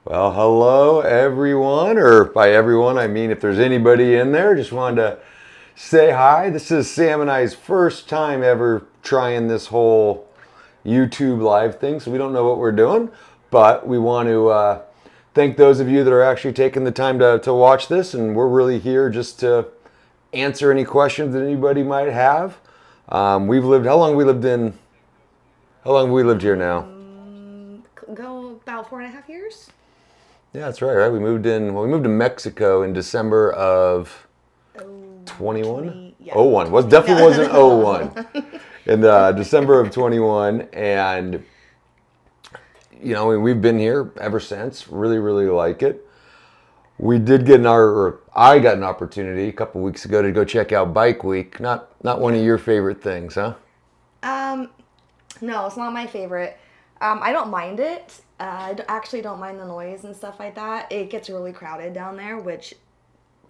Well, hello everyone, or by everyone I mean if there's anybody in there, just wanted to say hi. This is Sam and I's first time ever trying this whole YouTube live thing, so we don't know what we're doing, but we want to thank those of you that are actually taking the time to watch this, and we're really here just to answer any questions that anybody might have. How long have we lived here now? Go about 4.5 years. Yeah, that's right. We moved to Mexico in December of Oh, 21? yeah. Oh one. Was definitely wasn't oh one. In December of 21, and we've been here ever since. Really, really like it. We did get I got an opportunity a couple weeks ago to go check out Bike Week. Not one of your favorite things, huh? No, it's not my favorite. I don't mind it. Actually don't mind the noise and stuff like that. It gets really crowded down there, which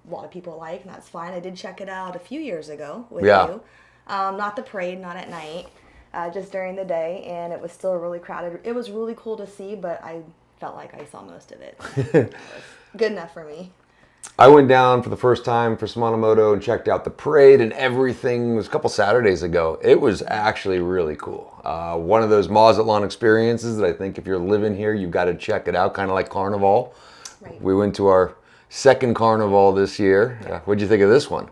a lot of people like, and that's fine. I did check it out a few years ago with you. Not the parade, not at night, just during the day, and it was still really crowded. It was really cool to see, but I felt like I saw most of it. It was good enough for me. I went down for the first time for Moto and checked out the parade and everything. It was a couple Saturdays ago. It was actually really cool. One of those Mazatlán experiences that I think if you're living here, you've got to check it out, kind of like Carnival. Right. We went to our second Carnival this year. What'd you think of this one?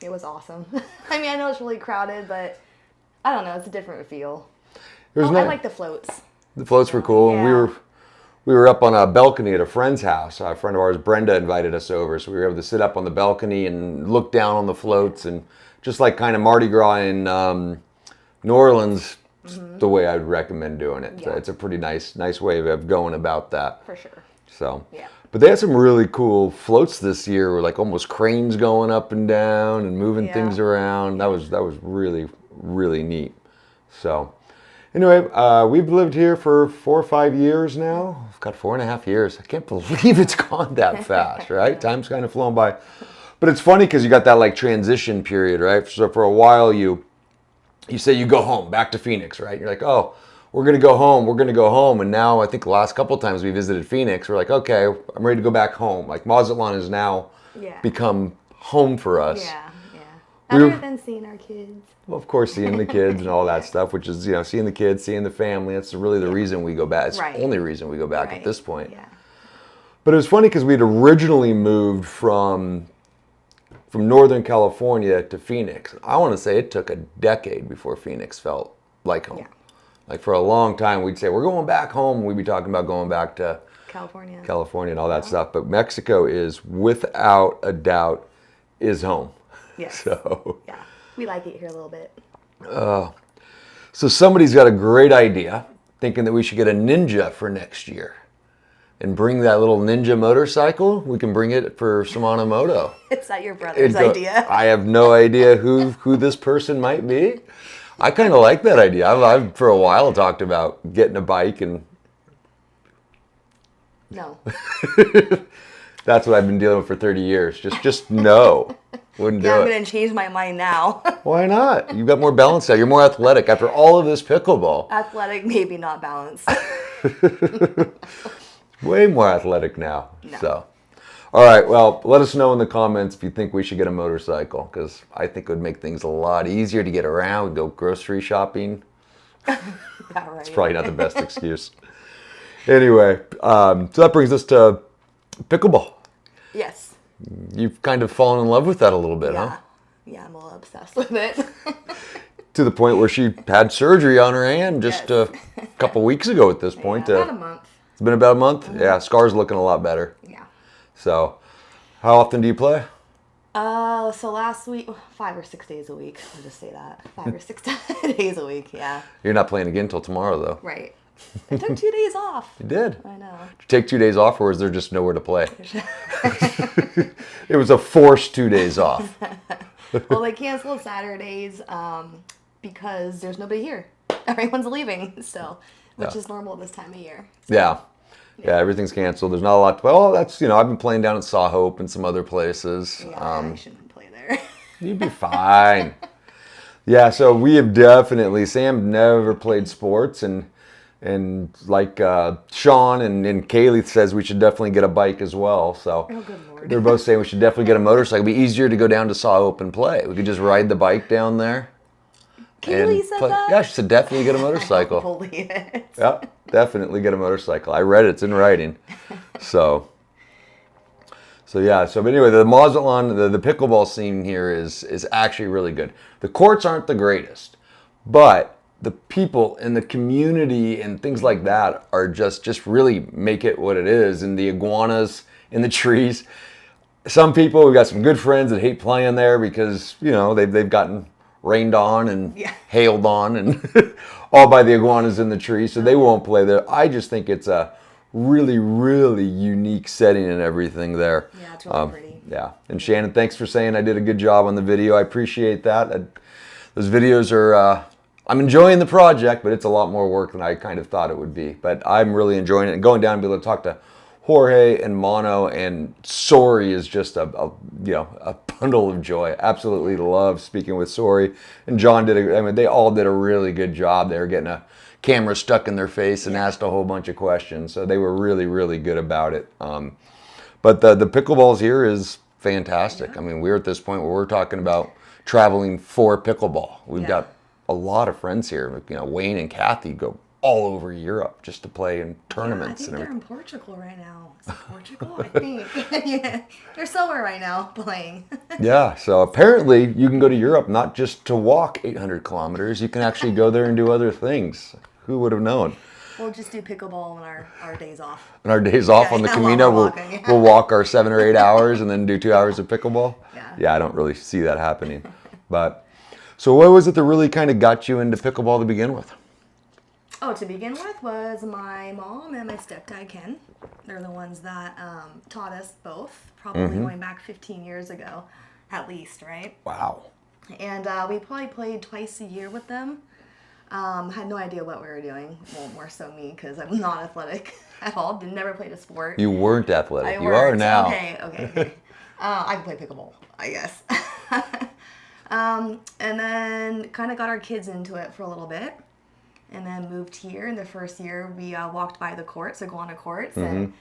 It was awesome. I mean, I know it's really crowded, but I don't know. It's a different feel. I like the floats. The floats were cool. Yeah. And we were up on a balcony at a friend's house. A friend of ours, Brenda, invited us over. So we were able to sit up on the balcony and look down on the floats. And just like kind of Mardi Gras in New Orleans, the way I'd recommend doing it. Yeah. It's a pretty nice way of going about that. For sure. So, Yeah. But they had some really cool floats this year, with like almost cranes going up and down and moving things around. That was really, really neat. So, anyway, we've lived here for 4 or 5 years now. I've got 4.5 years. I can't believe it's gone that fast, right? Time's kind of flown by. But it's funny because you got that like transition period, right? So for a while you say you go home, back to Phoenix, right? You're like, oh, we're going to go home. And now I think the last couple of times we visited Phoenix, we're like, okay, I'm ready to go back home. Like Mazatlán has now become home for us. Yeah. Other than seeing our kids. Well, of course, seeing the kids and all that stuff, which is, seeing the kids, seeing the family. That's really the reason we go back. It's the only reason we go back at this point. Yeah. But it was funny because we'd originally moved from Northern California to Phoenix. I want to say it took a decade before Phoenix felt like home. Yeah. Like for a long time, we'd say, we're going back home. We'd be talking about going back to California and all that stuff. But Mexico is, without a doubt, is home. Yes. So. Yeah. We like it here a little bit. So somebody's got a great idea, thinking that we should get a Ninja for next year. And bring that little Ninja motorcycle. We can bring it for Shimano Moto. Is that your brother's idea? I have no idea who this person might be. I kind of like that idea. I've for a while talked about getting a bike and... No. That's what I've been dealing with for 30 years. Just no. Wouldn't do it. I'm going to change my mind now. Why not? You've got more balance now. You're more athletic after all of this pickleball. Athletic, maybe not balanced. Way more athletic now. No. So, all right. Well, let us know in the comments if you think we should get a motorcycle, because I think it would make things a lot easier to get around. We'd go grocery shopping. Yeah, right. It's probably not the best excuse. Anyway, so that brings us to pickleball. Yes. You've kind of fallen in love with that a little bit, huh? Yeah, I'm a little obsessed with it. To the point where she had surgery on her hand just a couple weeks ago at this point. About a month. It's been about a month? Mm-hmm. Yeah, Scar's looking a lot better. Yeah. So, how often do you play? So last week, 5 or 6 days a week. I'll just say that. 5 or 6 days a week, yeah. You're not playing again until tomorrow, though. Right. I took 2 days off. You did? I know. Did you take 2 days off, or was there just nowhere to play? It was a forced 2 days off. Well, they canceled Saturdays because there's nobody here. Everyone's leaving still, which is normal this time of year. So. Yeah, everything's canceled. There's not a lot. Well, that's, I've been playing down at Saw Hope and some other places. Yeah, I shouldn't play there. You'd be fine. Yeah, so we have definitely, Sam never played sports, and And like Sean and Kaylee says, we should definitely get a bike as well. So Oh, good Lord. they're both saying we should definitely get a motorcycle. It'd be easier to go down to Saw Open play. We could just ride the bike down there. Kaylee said that? Yeah, she said definitely get a I don't motorcycle. believe it. Yeah, definitely get a motorcycle. I read it. It's in writing. So yeah. So but anyway, the Mazatlán, the pickleball scene here is actually really good. The courts aren't the greatest, but the people and the community and things like that are just really make it what it is. And the iguanas in the trees. Some people, we've got some good friends that hate playing there because, you know, they've gotten rained on and hailed on and all by the iguanas in the tree, so they won't play there. I just think it's a really, really unique setting and everything there. Yeah, it's really pretty. Yeah, and Shannon, thanks for saying I did a good job on the video. I appreciate that. Those videos are, I'm enjoying the project, but it's a lot more work than I kind of thought it would be. But I'm really enjoying it. And going down and be able to talk to Jorge and Mono and Sori is just a bundle of joy. Absolutely love speaking with Sori. And John they all did a really good job. They were getting a camera stuck in their face and asked a whole bunch of questions. So they were really, really good about it. But the pickleballs here is fantastic. Yeah. I mean, we're at this point where we're talking about traveling for pickleball. We've got a lot of friends here. You know, Wayne and Kathy go all over Europe just to play in tournaments. Yeah, I think they're in Portugal right now. Is it Portugal? I think. Yeah, they're somewhere right now playing. Yeah, so apparently you can go to Europe not just to walk 800 kilometers. You can actually go there and do other things. Who would have known? We'll just do pickleball on our days off. On our days off on the Camino, we'll walk our 7 or 8 hours and then do 2 hours of pickleball. Yeah, I don't really see that happening. But so what was it that really kind of got you into pickleball to begin with? Oh, to begin with was my mom and my stepdad, Ken. They're the ones that taught us both, probably going back 15 years ago, at least, right? Wow. And we probably played twice a year with them. Had no idea what we were doing. Well, more so me, because I'm not athletic at all. Never played a sport. You weren't athletic. You are now. Okay. I can play pickleball, I guess. And then kind of got our kids into it for a little bit. And then moved here. In the first year, we walked by the courts, iguana courts, and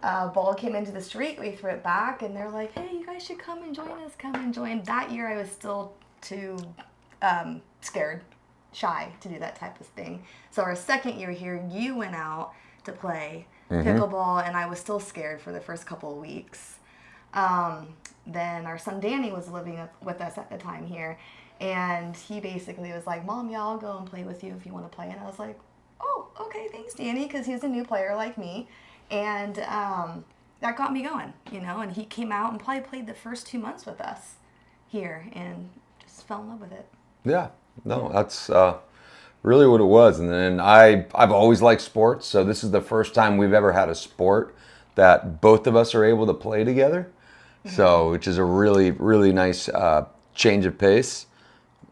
ball came into the street. We threw it back, and they're like, "Hey, you guys should come and join us. Come and join." That year, I was still too scared, shy to do that type of thing. So our second year here, you went out to play pickleball, and I was still scared for the first couple of weeks. Then our son Danny was living with us at the time here. And he basically was like, "Mom, yeah, I'll go and play with you if you want to play." And I was like, "Oh, okay, thanks, Danny," because he's a new player like me. And that got me going, you know. And he came out and probably played the first 2 months with us here and just fell in love with it. Yeah, no, that's really what it was. And then I've always liked sports, so this is the first time we've ever had a sport that both of us are able to play together. So, which is a really, really nice change of pace.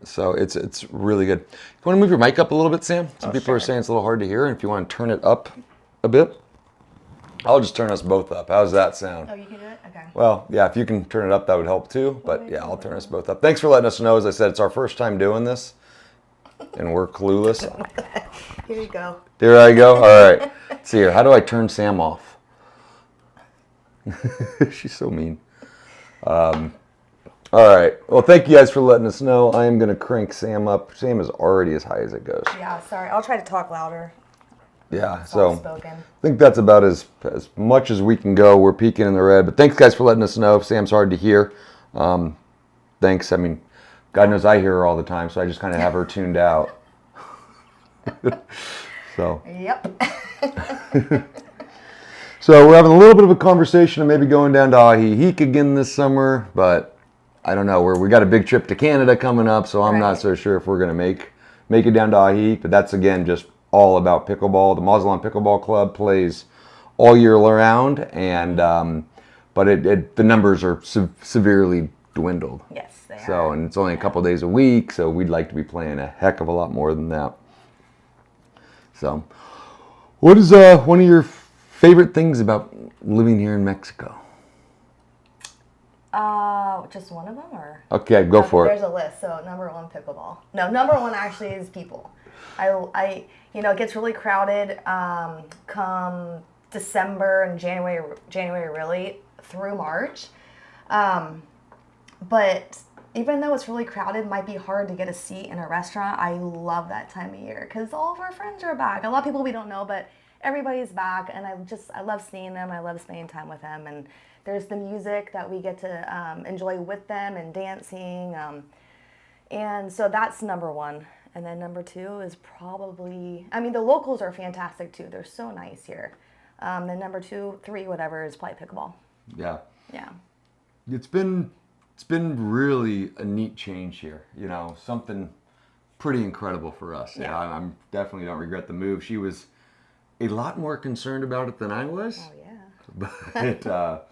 So it's really good. You want to move your mic up a little bit, Sam? Some people are saying it's a little hard to hear. And if you want to turn it up a bit, I'll just turn us both up. How's that sound? Oh, you can do it? Okay. Well, yeah, if you can turn it up, that would help too. But yeah, I'll turn us both up. Thanks for letting us know. As I said, it's our first time doing this, and we're clueless. Here you go. There I go. All right. Let's see here. How do I turn Sam off? She's so mean. All right. Well, thank you guys for letting us know. I am going to crank Sam up. Sam is already as high as it goes. Yeah, sorry. I'll try to talk louder. Yeah, so I think that's about as much as we can go. We're peaking in the red. But thanks, guys, for letting us know. Sam's hard to hear. Thanks. I mean, God knows I hear her all the time, so I just kind of have her tuned out. So. Yep. So we're having a little bit of a conversation of maybe going down to Ahihique again this summer, but I don't know. We got a big trip to Canada coming up, so I'm not so sure if we're going to make it down to Ahihique. But that's, again, just all about pickleball. The Mazatlán Pickleball Club plays all year round, and but the numbers are severely dwindled. Yes, they are. So, and it's only a couple days a week, so we'd like to be playing a heck of a lot more than that. So, what is one of your favorite things about living here in Mexico? Just one of them, or? Okay, go for it. There's a list. So number one, pickleball. No, number one actually is people. It gets really crowded come December and January really through March. But even though it's really crowded, it might be hard to get a seat in a restaurant. I love that time of year because all of our friends are back. A lot of people we don't know, but everybody's back, and I love seeing them. I love spending time with them, and there's the music that we get to enjoy with them and dancing. And so that's number one. And then number two is probably, I mean, the locals are fantastic too. They're so nice here. Then number two, three, whatever, is probably pickleball. Yeah. Yeah. It's been really a neat change here. Something pretty incredible for us. Yeah. I'm definitely don't regret the move. She was a lot more concerned about it than I was. Oh, yeah. But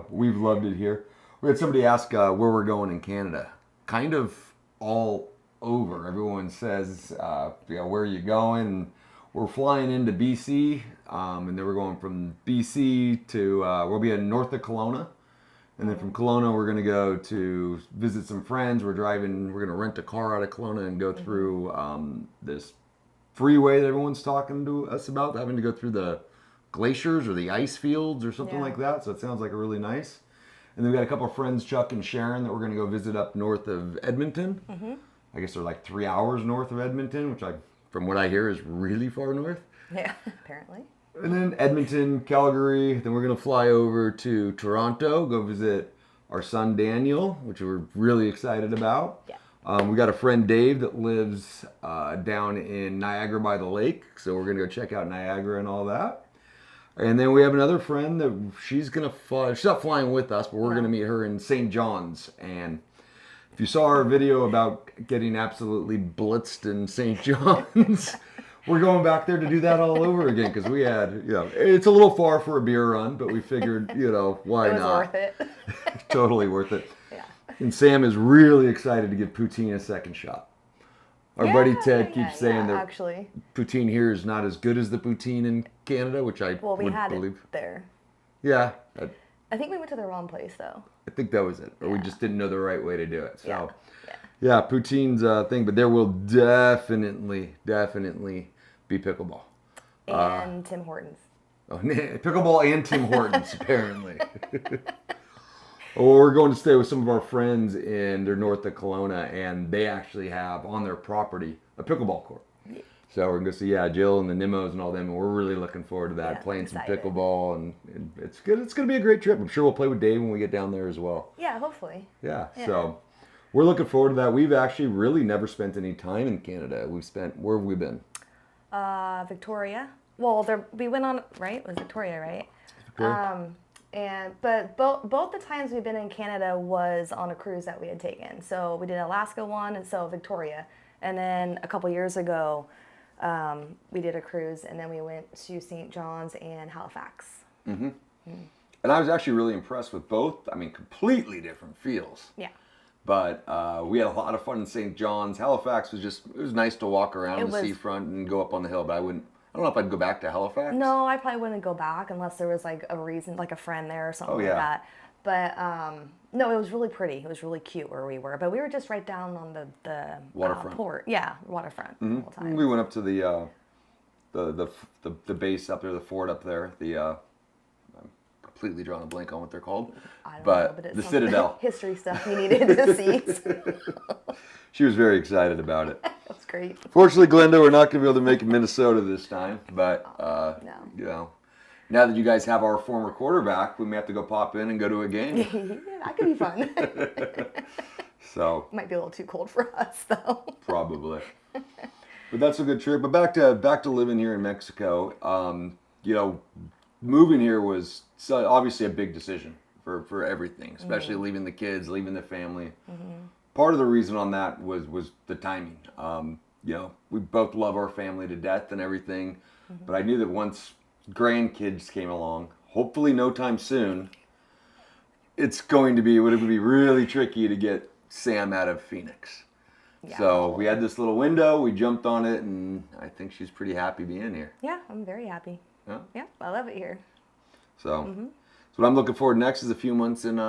we've loved it here. We had somebody ask where we're going in Canada. Kind of all over. Everyone says, where are you going? And we're flying into BC, and then we're going from BC to, we'll be in north of Kelowna. And then from Kelowna, we're going to go to visit some friends. We're going to rent a car out of Kelowna and go through this freeway that everyone's talking to us about, having to go through the glaciers or the ice fields or something like that. So it sounds like really nice. And then we got a couple of friends, Chuck and Sharon, that we're going to go visit up north of Edmonton. I guess they're like 3 hours north of Edmonton, which from what I hear is really far north. Yeah, apparently. And then Edmonton, Calgary, then we're going to fly over to Toronto, go visit our son Daniel, which we're really excited about. Yeah. We got a friend Dave that lives down in Niagara by the lake, so we're going to go check out Niagara and all that. And then we have another friend that she's going to fly, she's not flying with us, but we're going to meet her in St. John's. And if you saw our video about getting absolutely blitzed in St. John's, we're going back there to do that all over again because we had, it's a little far for a beer run, but we figured, why not? It was worth it. Totally worth it. Yeah. And Sam is really excited to give poutine a second shot. Our buddy Ted keeps saying that actually, poutine here is not as good as the poutine in Canada, which I we would had believe. it there. Yeah. I think we went to the wrong place though. I think that was it. Or we just didn't know the right way to do it. So, yeah, poutine's a thing, but there will definitely be pickleball. And Tim Hortons. Oh, pickleball and Tim Hortons, apparently. Or we're going to stay with some of our friends they're north of Kelowna, and they actually have on their property a pickleball court. Yeah. So we're going to see, Jill and the Nimos and all them, and we're really looking forward to that, playing some pickleball, and it's good. It's going to be a great trip. I'm sure we'll play with Dave when we get down there as well. Yeah, hopefully. Yeah. So we're looking forward to that. We've actually really never spent any time in Canada. Where have we been? Victoria. Well, we went on, right? It was Victoria, right? Victoria. But both the times we've been in Canada was on a cruise that we had taken. So we did Alaska one, and so Victoria. And then a couple years ago, we did a cruise, and then we went to St. John's and Halifax. Mm-hmm. And I was actually really impressed with both. I mean, completely different feels. Yeah. But we had a lot of fun in St. John's. Halifax was it was nice to walk around the seafront and go up on the hill, but I don't know if I'd go back to Halifax. No, I probably wouldn't go back unless there was like a reason, like a friend there or something like that. But no, it was really pretty. It was really cute where we were. But we were just right down on the waterfront. Port. Yeah, waterfront the whole time. We went up to the base up there, the fort up there. I'm completely drawing a blank on what they're called. I don't but know, but it's the Citadel. History stuff we needed to see. She was very excited about it. That's great. Fortunately, Glenda, we're not going to be able to make it Minnesota this time. But, no. Now that you guys have our former quarterback, we may have to go pop in and go to a game. Yeah, that could be fun. So might be a little too cold for us, though. Probably. But that's a good trip. But back to living here in Mexico. Moving here was obviously a big decision for everything, especially leaving the kids, leaving the family. Part of the reason on that was the timing. We both love our family to death and everything, but I knew that once grandkids came along, hopefully no time soon, it would be really tricky to get Sam out of Phoenix. Yeah. So we had this little window, we jumped on it, and I think she's pretty happy being here. Yeah, I'm very happy. Yeah, yeah, I love it here. So, so what I'm looking forward next is a few months in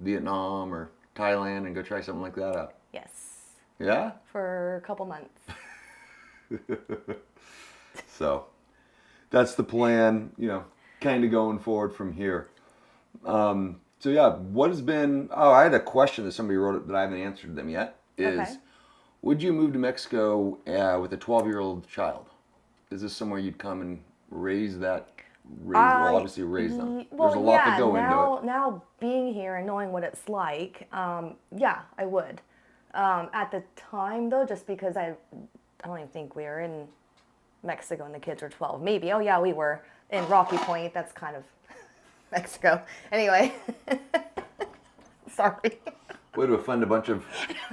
Vietnam or Thailand and go try something like that out. Yes. Yeah? For a couple months. So that's the plan, kind of going forward from here. So yeah, what has been? Oh, I had a question that somebody wrote that I haven't answered them yet. Okay. Would you move to Mexico with a 12-year-old child? Is this somewhere you'd come and raise that? Well, obviously raise them. Well, There's a lot that yeah. go into it. Now being here and knowing what it's like, yeah, I would. At the time, though, just because I don't even think we were in Mexico and the kids were 12. Maybe. Oh, yeah, we were in Rocky Point. That's kind of Mexico. Anyway, sorry. Way to offend a bunch of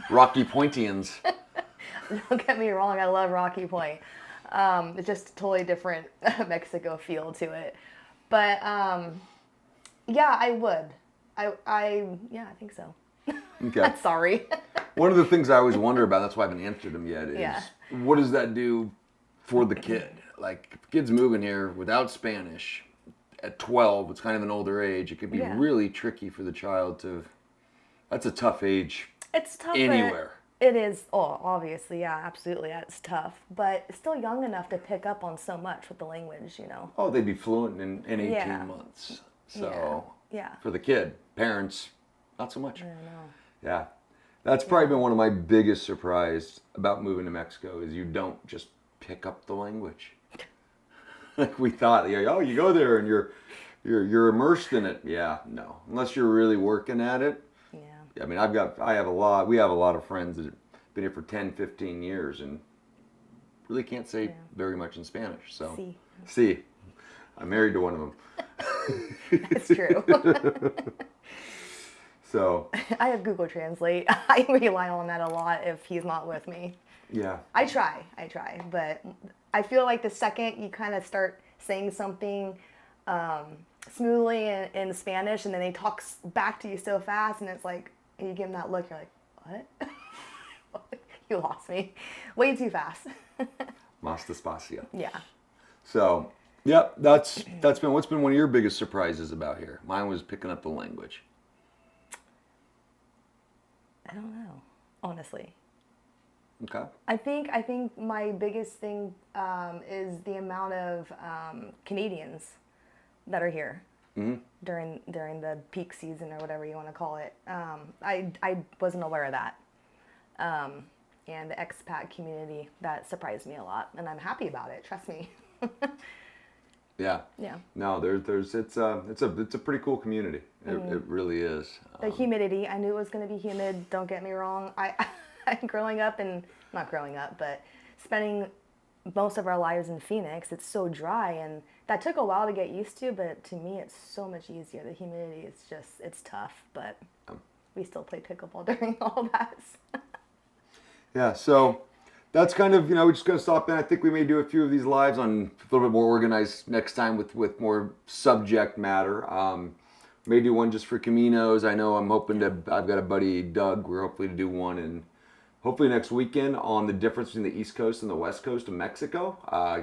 Rocky Pointians. Don't get me wrong. I love Rocky Point. It's just a totally different Mexico feel to it. But yeah, I would. Yeah, I think so. Okay. Sorry. One of the things I always wonder about, that's why I haven't answered them yet, is Yeah. what does that do for the kid? Like, if a kid's moving here without Spanish at 12, it's kind of an older age. It could be Yeah. really tricky for the child to. That's a tough age. It's tough. Anywhere. It is. Oh, obviously, yeah, absolutely. It's tough, but still young enough to pick up on so much with the language, Oh, they'd be fluent in 18 Yeah. months. So Yeah. for the kid, parents, not so much. I know. Yeah. That's probably been one of my biggest surprise about moving to Mexico is you don't just pick up the language. Like we thought, oh, you go there and you're immersed in it. Yeah, no. Unless you're really working at it. Yeah. I mean, we have a lot of friends that have been here for 10, 15 years and really can't say very much in Spanish. So, See. I'm married to one of them. It's true. So. I have Google Translate. I rely on that a lot if he's not with me. Yeah. I try, but I feel like the second you kind of start saying something smoothly in Spanish, and then they talk back to you so fast, and it's like, and you give them that look, you're like, what? You lost me. Way too fast. Más despacio. Yeah. So, yeah, that's been what's been one of your biggest surprises about here. Mine was picking up the language. I don't know, honestly. Okay. I think my biggest thing is the amount of Canadians that are here during the peak season or whatever you want to call it. I wasn't aware of that, and the expat community that surprised me a lot, and I'm happy about it. Trust me. Yeah. Yeah. No, it's a pretty cool community. It really is. The humidity. I knew it was going to be humid. Don't get me wrong. Growing up and not growing up, but spending most of our lives in Phoenix, it's so dry, and that took a while to get used to, but to me it's so much easier. The humidity is just, it's tough, but we still play pickleball during all that. Yeah, so that's kind of, we're just going to stop in. I think we may do a few of these lives on a little bit more organized next time with more subject matter. May do one just for Caminos. I know I've got a buddy, Doug, we're hopefully to do one and hopefully next weekend on the difference between the East Coast and the West Coast of Mexico.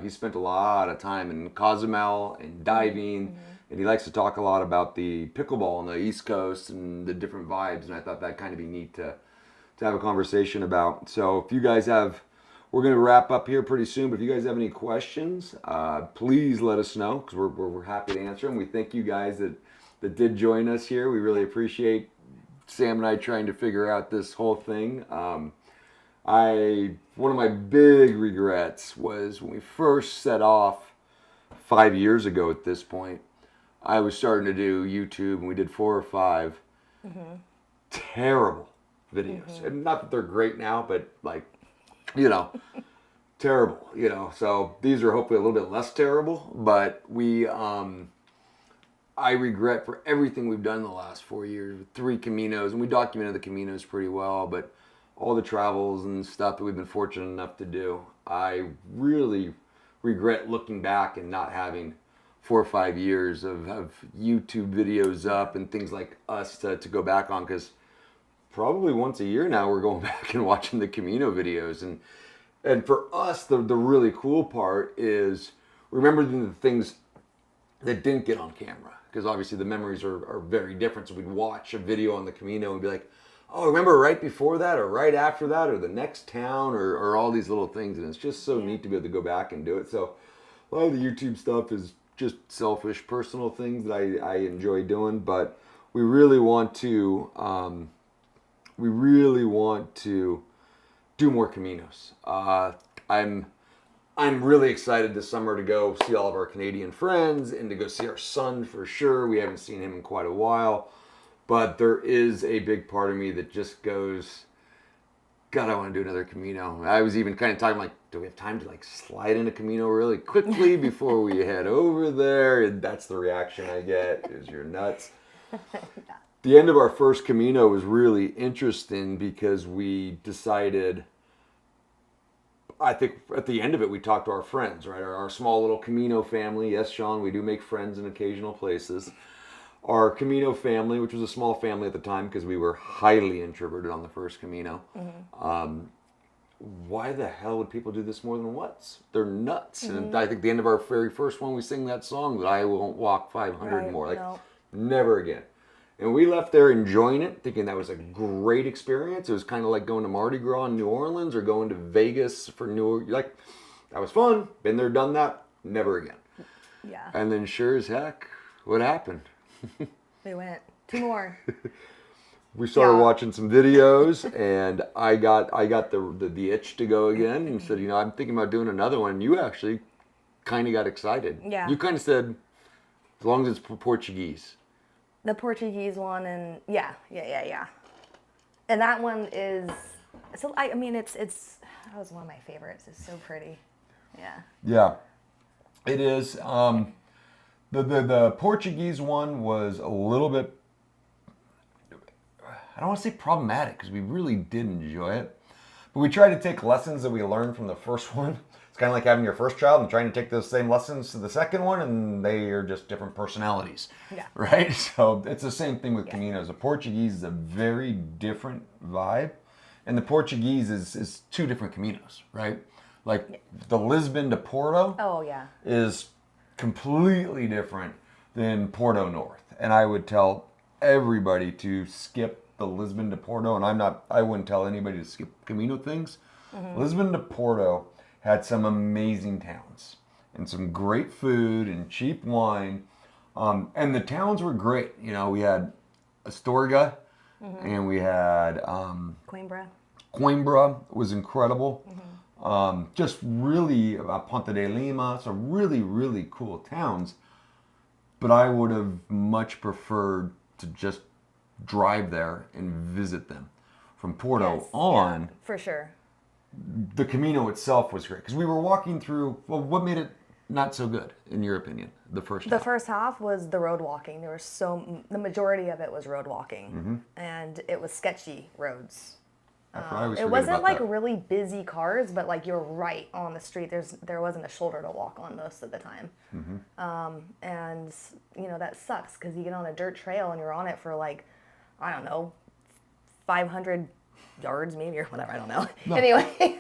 He spent a lot of time in Cozumel and diving, and he likes to talk a lot about the pickleball on the East Coast and the different vibes, and I thought that'd kind of be neat to have a conversation about. So if you guys we're going to wrap up here pretty soon, but if you guys have any questions, please let us know, because we're happy to answer them. We thank you guys that did join us here. We really appreciate Sam and I trying to figure out this whole thing. One of my big regrets was when we first set off 5 years ago at this point, I was starting to do YouTube and we did 4 or 5 terrible videos. And not that they're great now, but terrible, So these are hopefully a little bit less terrible, but I regret for everything we've done in the last 4 years, 3 Caminos, and we documented the Caminos pretty well, but all the travels and stuff that we've been fortunate enough to do, I really regret looking back and not having 4 or 5 years of YouTube videos up and things like us to go back on, because probably once a year now we're going back and watching the Camino videos. And for us, the really cool part is remembering the things that didn't get on camera, because obviously the memories are very different. So we'd watch a video on the Camino and be like, oh, remember right before that or right after that or the next town or all these little things. And it's just so neat to be able to go back and do it. So a lot of the YouTube stuff is just selfish, personal things that I enjoy doing. But we really want to, do more Caminos. I'm really excited this summer to go see all of our Canadian friends and to go see our son for sure. We haven't seen him in quite a while. But there is a big part of me that just goes, God, I want to do another Camino. I was even kind of talking like, do we have time to like slide in a Camino really quickly before we head over there? And that's the reaction I get, is you're nuts. The end of our first Camino was really interesting because we decided, I think at the end of it, we talked to our friends, right? Our small little Camino family. Yes, Sean, we do make friends in occasional places. Our Camino family, which was a small family at the time because we were highly introverted on the first Camino. Why the hell would people do this more than once? They're nuts. And I think at the end of our very first one, we sing that song that I won't walk 500 more. Like, never again. And we left there enjoying it, thinking that was a great experience. It was kind of like going to Mardi Gras in New Orleans or going to Vegas for like, that was fun. Been there, done that. Never again. Yeah. And then sure as heck, what happened? They went 2 more. We started watching some videos, and I got the itch to go again, and said, I'm thinking about doing another one. And you actually kind of got excited. Yeah. You kind of said, as long as it's Portuguese. The Portuguese one, and yeah. And that one is, so I mean, it's that was one of my favorites. It's so pretty. Yeah. Yeah, it is. The Portuguese one was a little bit, I don't want to say problematic because we really did enjoy it, but we tried to take lessons that we learned from the first one. It's kind of like having your first child and trying to take those same lessons to the second one, and they are just different personalities. Yeah. Right? So it's the same thing with Caminos. The Portuguese is a very different vibe, and the Portuguese is 2 different Caminos, right? Like the Lisbon to Porto is completely different than Porto North. And I would tell everybody to skip the Lisbon to Porto, and I wouldn't tell anybody to skip Camino things. Lisbon to Porto had some amazing towns and some great food and cheap wine. And the towns were great. We had Astorga and we had Coimbra. Coimbra was incredible. Just really, Ponte de Lima, so really, really cool towns. But I would have much preferred to just drive there and visit them. From Porto on, for sure. The Camino itself was great because we were walking through. Well, what made it not so good, in your opinion? The first half was the road walking. There was the majority of it was road walking, and it was sketchy roads. It wasn't like really busy cars, but like you're right on the street. There wasn't a shoulder to walk on most of the time, and that sucks because you get on a dirt trail and you're on it for like, I don't know, 500 yards maybe or whatever. I don't know. No. Anyway,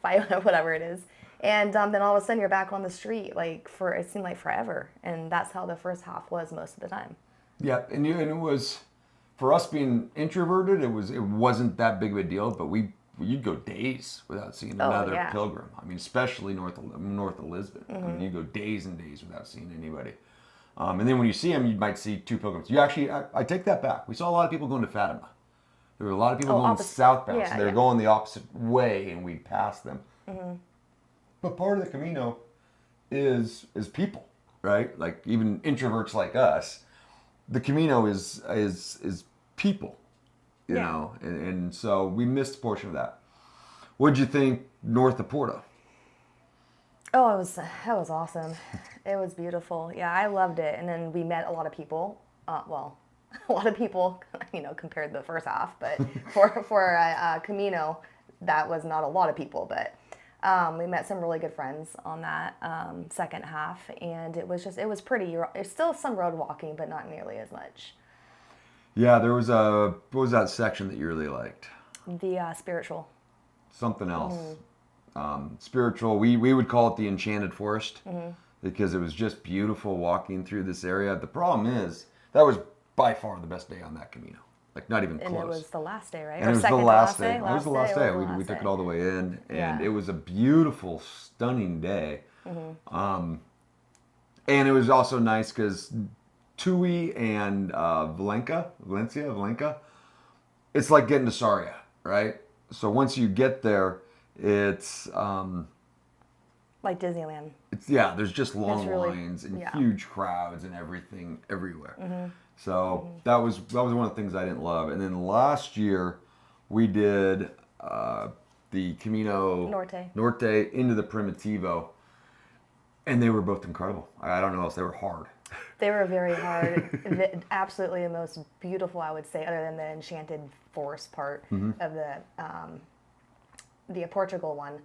500 whatever it is, and then all of a sudden you're back on the street it seemed like forever, and that's how the first half was most of the time. Yeah, and it was. For us being introverted, it wasn't that big of a deal, but you'd go days without seeing another pilgrim. I mean, especially north of Lisbon. I mean, you go days and days without seeing anybody. And then when you see them, you might see 2 pilgrims. You actually, I take that back. We saw a lot of people going to Fatima. There were a lot of people going southbound, so they're going the opposite way, and we'd pass them. But part of the Camino is people, right? Like even introverts like us. The Camino is people, you know, and so we missed a portion of that. What'd you think north of Porto? Oh, that was awesome. It was beautiful. Yeah, I loved it. And then we met a lot of people. A lot of people, compared to the first half, but for a Camino, that was not a lot of people, but we met some really good friends on that second half, and it was pretty. There's still some road walking, but not nearly as much. Yeah, there was what was that section that you really liked? The spiritual. Something else. Spiritual. We would call it the Enchanted Forest because it was just beautiful walking through this area. The problem is that was by far the best day on that Camino. like not even And close. it was the last day, right? And it was the last day. It was the last day. We took it all the way in, and it was a beautiful, stunning day. And it was also nice because Tui and Valencia, it's like getting to Sarria, right? So once you get there, it's like Disneyland. there's just long lines and huge crowds and everything everywhere. So that was one of the things I didn't love. And then last year we did the Camino Norte into the Primitivo, and they were both incredible. I don't know else, they were hard. They were very hard. Absolutely the most beautiful, I would say, other than the enchanted forest part of the Portugal one.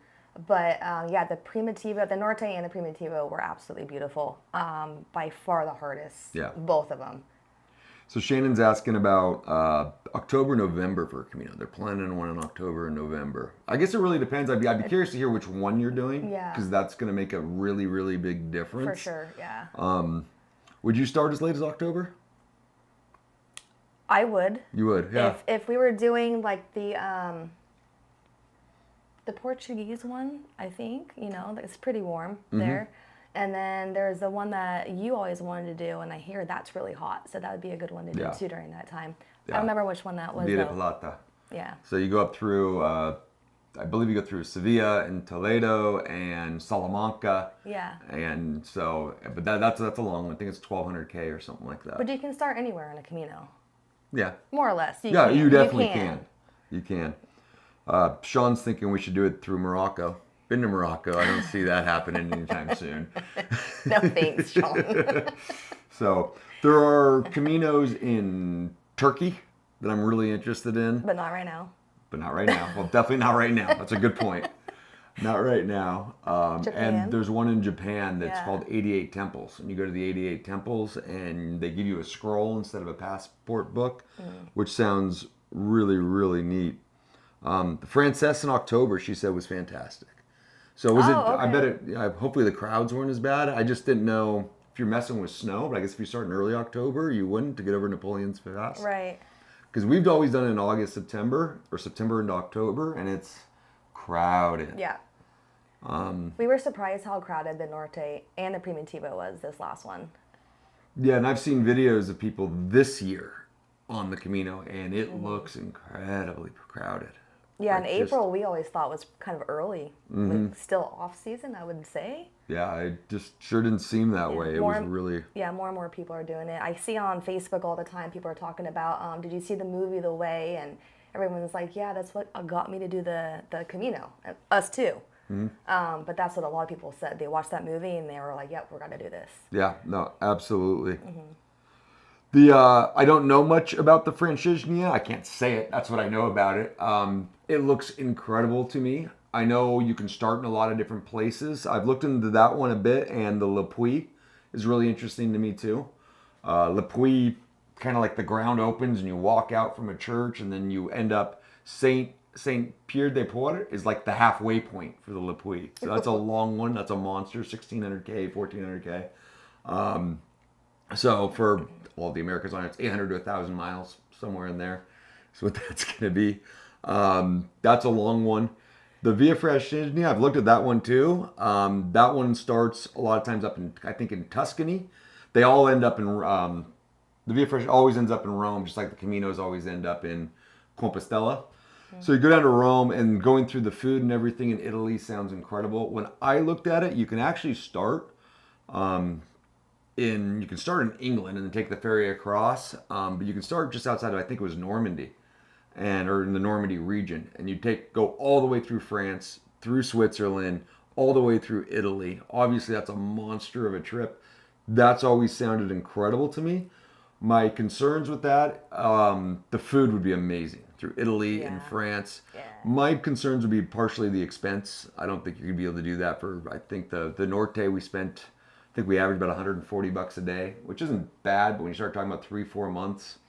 But the Primitivo, the Norte and the Primitivo were absolutely beautiful. By far the hardest. Yeah. Both of them. So Shannon's asking about October, November for Camino. They're planning one in October and November. I guess it really depends. I'd be curious to hear which one you're doing. Yeah. Because that's going to make a really, really big difference. For sure, yeah. Would you start as late as October? I would. You would, yeah. If we were doing like the Portuguese one, I think, it's pretty warm there. And then there's the one that you always wanted to do, and I hear that's really hot, so that would be a good one to do too during that time. Yeah. I don't remember which one that was. Via Plata. Yeah. So you go up through, I believe you go through Sevilla and Toledo and Salamanca. Yeah. And so, but that's a long one. I think it's 1,200K or something like that. But you can start anywhere in a Camino. Yeah. More or less. You definitely can. You can. Sean's thinking we should do it through Morocco. Been to Morocco. I don't see that happening anytime soon. No thanks, Sean. So there are Caminos in Turkey that I'm really interested in. But not right now. Well, definitely not right now. That's a good point. Not right now. And there's one in Japan that's called 88 Temples. And you go to the 88 Temples and they give you a scroll instead of a passport book, which sounds really, really neat. The Frances in October, she said, was fantastic. So was it? Okay. I bet it. Hopefully the crowds weren't as bad. I just didn't know if you're messing with snow. But I guess if you start in early October, you wouldn't to get over Napoleon's Pass. Right. Because we've always done it in August, September, or September into October, and it's crowded. Yeah. We were surprised how crowded the Norte and the Primitivo was this last one. Yeah, and I've seen videos of people this year on the Camino, and it looks incredibly crowded. Yeah, in April we always thought was kind of early, like still off season, I would say. Yeah, it just sure didn't seem that way. It was really... Yeah, more and more people are doing it. I see on Facebook all the time people are talking about, did you see the movie The Way? And everyone's like, yeah, that's what got me to do the Camino. Us too. But that's what a lot of people said. They watched that movie and they were like, yep, we're going to do this. Yeah, no, absolutely. I don't know much about the Francesnia. I can't say it. That's what I know about it. It looks incredible to me. I know you can start in a lot of different places. I've looked into that one a bit, and the Le Puy is really interesting to me too. Le Puy, kind of like the ground opens and you walk out from a church, and then you end up Saint Pierre de Port is like the halfway point for the Le Puy. So that's a long one. That's a monster, 1,600K, 1,400K. So for all the Americans on it, it's 800 to 1,000 miles, somewhere in there. That's what that's going to be. That's a long one. The Via Francigena, I've looked at that one too. That one starts a lot of times up in, I think, in Tuscany. They all end up in, the Via Francigena always ends up in Rome, just like the Caminos always end up in Compostela. So you go down to Rome, and going through the food and everything in Italy sounds incredible. When I looked at it, you can actually start in England and then take the ferry across, but you can start just outside of, I think it was Normandy, or in the Normandy region, and you go all the way through France, through Switzerland, all the way through Italy. Obviously, that's a monster of a trip. That's always sounded incredible to me. My concerns with that, the food would be amazing through Italy and France. Yeah. My concerns would be partially the expense. I don't think you're gonna be able to do that for, I think the Norte we spent, I think we averaged about $140 a day, which isn't bad, but when you start talking about 3-4 months,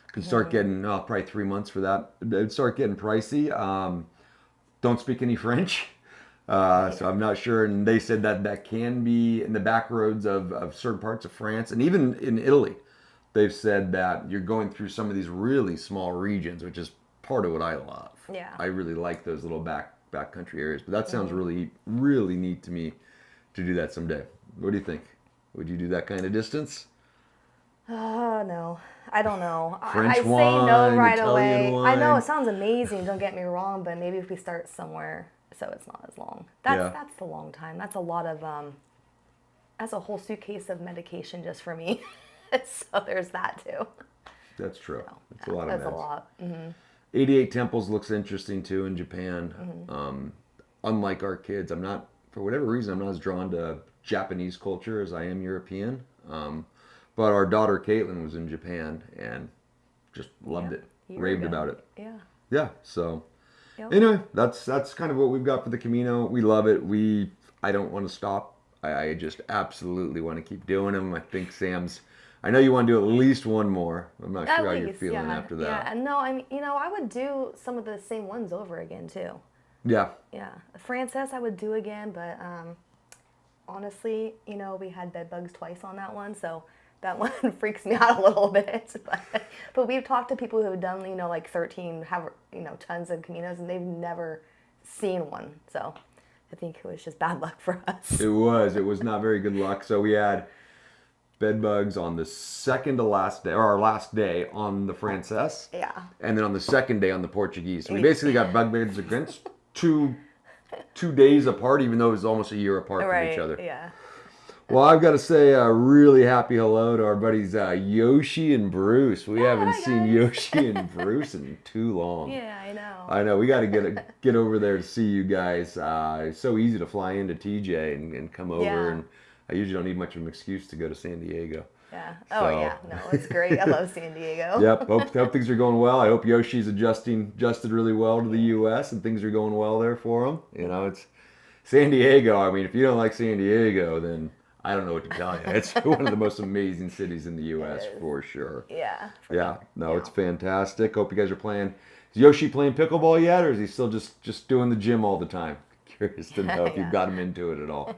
you can start getting, probably 3 months for that. It'd start getting pricey. Don't speak any French, so I'm not sure. And they said that can be in the back roads of certain parts of France and even in Italy. they've said that you're going through some of these really small regions, which is part of what I love. Yeah. I really like those little backcountry areas, but that sounds really, really neat to me to do that someday. What do you think? Would you do that kind of distance? No. I don't know. French I say wine, no right Italian away. wine. I know it sounds amazing, don't get me wrong, but maybe if we start somewhere so it's not as long. That's a long time. That's a lot of that's a whole suitcase of medication just for me. So there's that too. That's true. So, It's a lot of that's meds. a lot. 88 Temples looks interesting too in Japan. Unlike our kids, I'm not, for whatever reason, I'm not as drawn to Japanese culture as I am European. But our daughter Caitlin was in Japan and just loved it, raved about it. Yeah. Yeah. So Yep. anyway, that's kind of what we've got for the Camino. We love it. I don't want to stop. I just absolutely want to keep doing them. I think Sam's. I know you want to do at least one more. I'm not sure how you're feeling after that. Yeah, and no, I mean, I would do some of the same ones over again too. Yeah. Yeah, Frances I would do again, but honestly, we had bed bugs twice on that one, so that one freaks me out a little bit. But we've talked to people who have done, like 13, tons of Caminos, and they've never seen one. So I think it was just bad luck for us. It was not very good luck. So we had bed bugs on the second to last day, or our last day on the Frances. Yeah. And then on the second day on the Portuguese. So we basically got bug beds against two days apart, even though it was almost a year apart from each other. Yeah. Well, I've got to say a really happy hello to our buddies Yoshi and Bruce. We haven't seen Yoshi and Bruce in too long. Yeah, I know. I know. We got to get over there to see you guys. It's so easy to fly into TJ and come over. Yeah. And I usually don't need much of an excuse to go to San Diego. Yeah. Oh, yeah. No, it's great. I love San Diego. Yep. Hope things are going well. I hope Yoshi's adjusted really well to the U.S. and things are going well there for him. It's San Diego. I mean, if you don't like San Diego, then I don't know what to tell you. It's one of the most amazing cities in the U.S. for sure. Yeah. Yeah. No, it's fantastic. Hope you guys are playing. Is Yoshi playing pickleball yet, or is he still just doing the gym all the time? Curious to know if you've got him into it at all.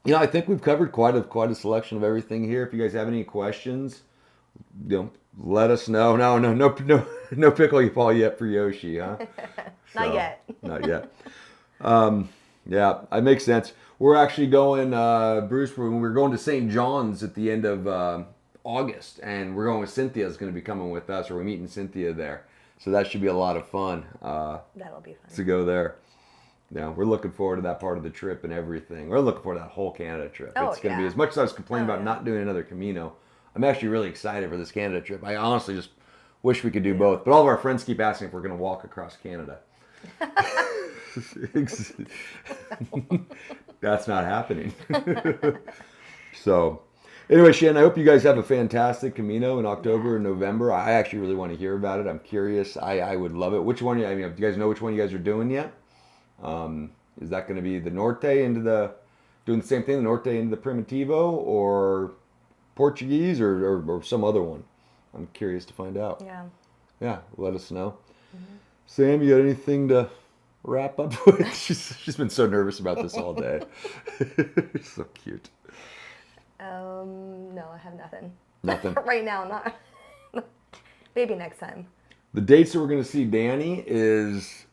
I think we've covered quite a selection of everything here. If you guys have any questions, let us know. No pickleball yet for Yoshi, huh? Not yet. Not yet. Yeah, it makes sense. We're actually going, Bruce, we're going to St. John's at the end of August, and we're going with Cynthia's going to be coming with us, or we're meeting Cynthia there. So that should be a lot of fun. That'll be fun. To go there. Yeah, we're looking forward to that part of the trip and everything. We're looking forward to that whole Canada trip. It's going to be, as much as I was complaining about not doing another Camino, I'm actually really excited for this Canada trip. I honestly just wish we could do both. But all of our friends keep asking if we're going to walk across Canada. That's not happening. So, anyway, Shannon, I hope you guys have a fantastic Camino in October and November. I actually really want to hear about it. I'm curious. I would love it. Which one? Do you guys know which one you guys are doing yet? Is that going to be the Norte doing the same thing, the Norte into the Primitivo, or Portuguese, or some other one? I'm curious to find out. Yeah, let us know. Sam, you got anything to wrap up with? She's been so nervous about this all day. So cute. No, I have nothing. Nothing. Right now, not. Maybe next time. The dates that we're going to see Danny is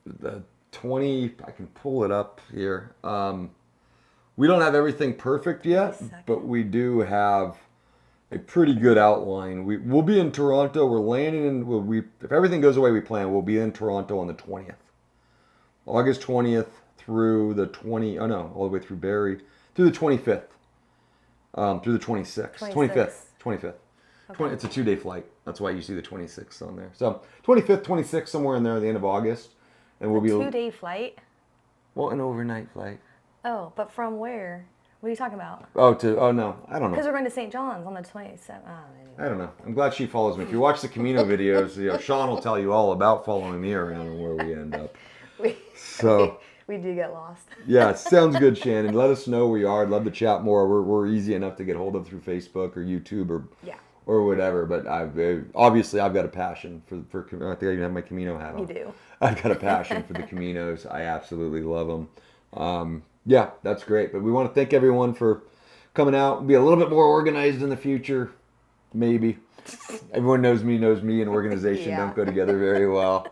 the 20. I can pull it up here. We don't have everything perfect yet, but we do have a pretty good outline. We'll be in Toronto. We're landing in. If everything goes the way we plan, we'll be in Toronto on the 20th, August 20th through the 20. Oh no, all the way through Barrie through the 25th, through the 26th, 25th. Okay. It's a 2-day flight. That's why you see the 26th on there. So 25th, 26th, somewhere in there at the end of August. And we'll be 2-day flight? Well, an overnight flight. Oh, but from where? What are you talking about? Oh no, I don't know. Because we're going to St. John's on the 27th. I don't know. I'm glad she follows me. If you watch the Camino videos, Sean will tell you all about following me around and where we end up. We do get lost. Yeah, sounds good, Shannon. Let us know where you are. I'd love to chat more. We're easy enough to get hold of through Facebook or YouTube or whatever. But I've got a passion for. I think I even have my Camino hat on. You do. I've got a passion for the Caminos. I absolutely love them. Yeah, that's great. But we want to thank everyone for coming out. Be a little bit more organized in the future, maybe. Everyone knows me, and organization don't go together very well.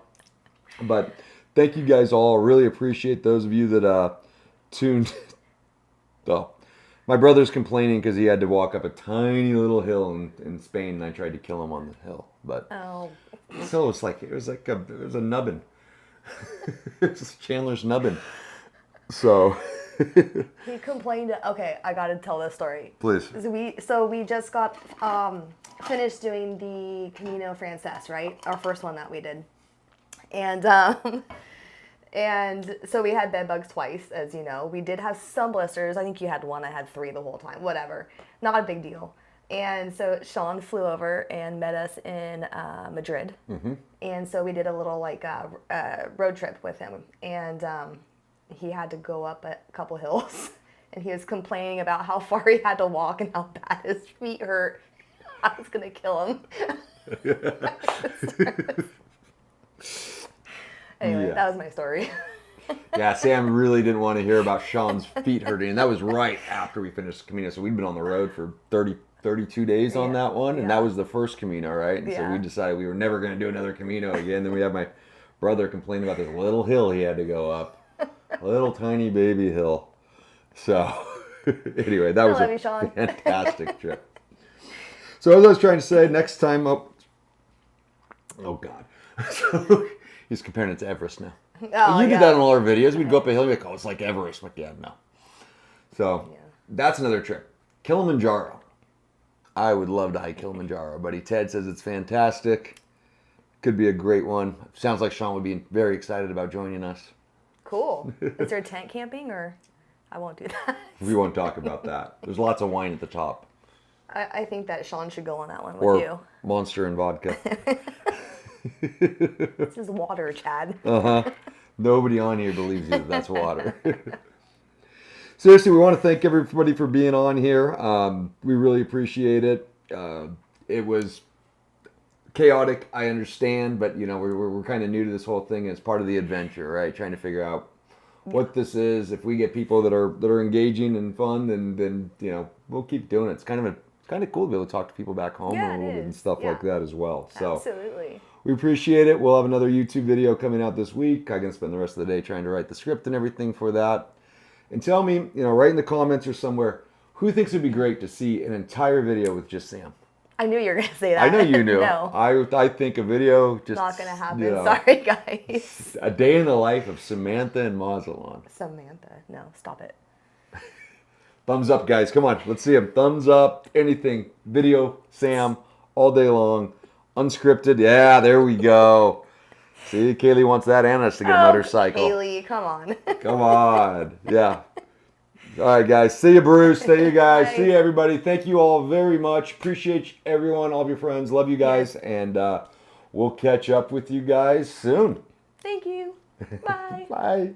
But thank you guys all. Really appreciate those of you that tuned. Oh, my brother's complaining because he had to walk up a tiny little hill in Spain, and I tried to kill him on the hill. But so it was a nubbin. It was Chandler's nubbin. So he complained. Okay, I gotta tell this story. Please. So we just got finished doing the Camino Frances, right? Our first one that we did, and so we had bed bugs twice, as you know. We did have some blisters. I think you had one. I had 3 the whole time. Whatever, not a big deal. And so Sean flew over and met us in Madrid, and so we did a little road trip with him, and he had to go up a couple hills, and he was complaining about how far he had to walk and how bad his feet hurt. I was gonna kill him. Anyway, that was my story. Yeah, Sam really didn't want to hear about Sean's feet hurting, and that was right after we finished Camino. So we'd been on the road for 32 days on that one, and that was the first Camino, right? And so we decided we were never going to do another Camino again. Then we had my brother complain about this little hill he had to go up. A little tiny baby hill. So, anyway, that was a fantastic trip. So as I was trying to say, next time up... Oh, God. So, he's comparing it to Everest now. Oh, you did that in all our videos. We'd go up a hill and be like, oh, it's like Everest. I'm like, yeah, no. So, that's another trip. Kilimanjaro. I would love to hike Kilimanjaro. Buddy Ted says it's fantastic. Could be a great one. Sounds like Sean would be very excited about joining us. Cool. Is there tent camping, or I won't do that? We won't talk about that. There's lots of wine at the top. I think that Sean should go on that one with or you. Monster and vodka. This is water, Chad. Nobody on here believes you that's water. Seriously, we want to thank everybody for being on here. We really appreciate it. It was chaotic, I understand, but we're kind of new to this whole thing. It's part of the adventure, right? Trying to figure out what this is. If we get people that are engaging and fun, then we'll keep doing it. It's kind of cool to be able to talk to people back home and stuff like that as well. So absolutely, we appreciate it. We'll have another YouTube video coming out this week. I'm gonna spend the rest of the day trying to write the script and everything for that. And tell me, write in the comments or somewhere, who thinks it'd be great to see an entire video with just Sam. I knew you were going to say that. I know you knew. No. I think a video just... Not going to happen. Sorry, guys. A day in the life of Samantha and Mazatlán. Samantha. No, stop it. Thumbs up, guys. Come on. Let's see them. Thumbs up. Anything. Video, Sam, all day long. Unscripted. Yeah, there we go. See, Kaylee wants that and us to get a motorcycle. Kaylee, come on. Come on. Yeah. All right, guys. See you, Bruce. See you guys. Bye. See you, everybody. Thank you all very much. Appreciate everyone, all of your friends. Love you guys. Yes. And we'll catch up with you guys soon. Thank you. Bye. Bye.